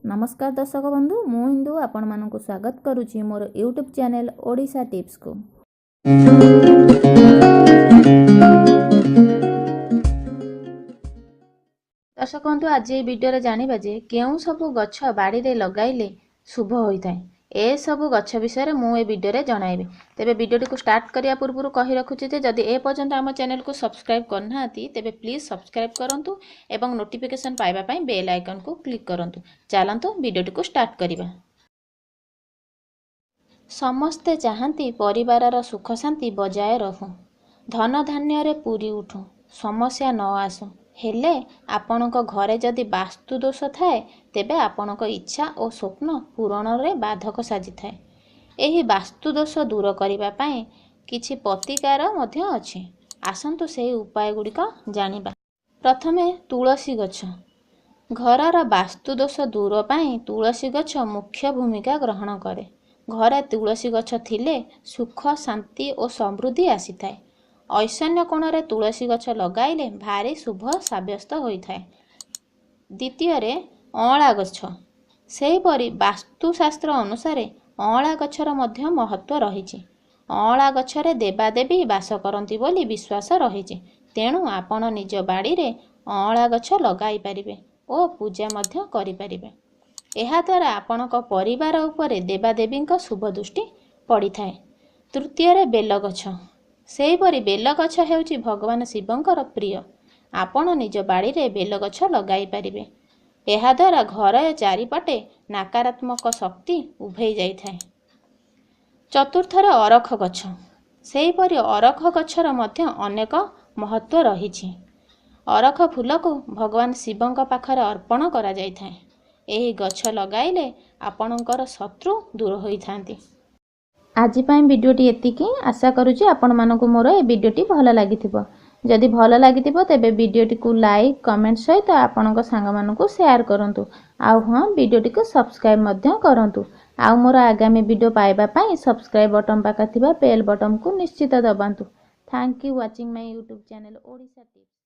नमस्कार दर्शक बंधु मु इंदु आपण मानकु स्वागत करुछि मोर यूट्यूब चैनल ओडिशा टिप्स को। दर्शक बंधु आज ये वीडियो रे जानिबा जे केउ सब गछ बाड़ी रे लगाइले शुभ होइथाय ए सब गछ विषय मु ए वीडियो रे जणाइबे। तेबे वीडियो को स्टार्ट करिया पूर्व कहि रखुछि जे जदि ए पर्यंत हम चैनल को सब्सक्राइब करनाती तेबे प्लीज सब्सक्राइब करंतु एवं नोटिफिकेशन पाइबा पई बेल आइकन को क्लिक करंतु। चलंतु वीडियो को स्टार्ट करिबा। समस्ते चाहती परिवारर सुख शांति बजाय रहू, धन धान्य रे पूरी उठू, समस्या न आसू। हेले आपणक घरे जदि वास्तु दोष थाए तेबे आपणक इच्छा और स्वप्न पूरण रे बाधक साजी थाए। एही वास्तु दोष दूर करिबा पई किछि प्रतिकार मध्य अछि। आसंतु सेही उपाय गुड़िक जानिबा। प्रथमे तुलसी गछ। घरर वास्तु दोष दूर पई तुलसी गछ मुख्य भूमिका ग्रहण करे। घरे तुलसी गछ थिले सुख शांति और समृद्धि आसीथाए। ऐशान्य कोणरे तुलसी गछ लगाइले भारी शुभ साब्यस्त होइथाए। द्वितीय रे अँला गछ। सेहीपरि वास्तुशास्त्र अनुसारे अँला गछर मध्य महत्व रहिछि। अँला गछरे देवादेवी वास करंती बोली विश्वास रहिछि। तेणु आपण निज बाड़ी रे अँला गछ लगाई परिबे और पूजा मध्य करि परिबे। एहा द्वारा आपणक परिवार उपरे देवादेवी शुभ दृष्टि पड़ी थाए। तृतीय रे बेल गछ। सेहीपरि बेल गछ हेउछि भगवान शिवंकर प्रिय। आपण निज बाड़ी रे बेल गछ लगाई परिबे। एहा द्वारा घर चारिपटे नकारात्मक शक्ति उभै जाई थाए। चतुर्थ रे अरख गछ। सेहीपरि अरख गछर मध्य अनेक महत्व रहिछि। अरख फूल को भगवान शिवंक पाखरे अर्पण करा जाई थाए। एही गछ लगाइले आपणकर शत्रु दूर होई थांती। आज पाई वीडियोटी एतिकी। आशा करूची आपण मानकु मोर ए वीडियोटी भल लागिथिबो। जदि भल लागिथिबो तेबे वीडियोटी को लाइक कमेंट सहित आपणक सांग मानकु शेयर करंतु। आउ हां वीडियोटी को सब्सक्राइब मध्य करंतु। आउ मोर आगामी वीडियो पाइबा पई सब्सक्राइब बटन पाखा थिबा बेल बटन को निश्चित दबांतु। Thank you watching my YouTube channel Odisha tips.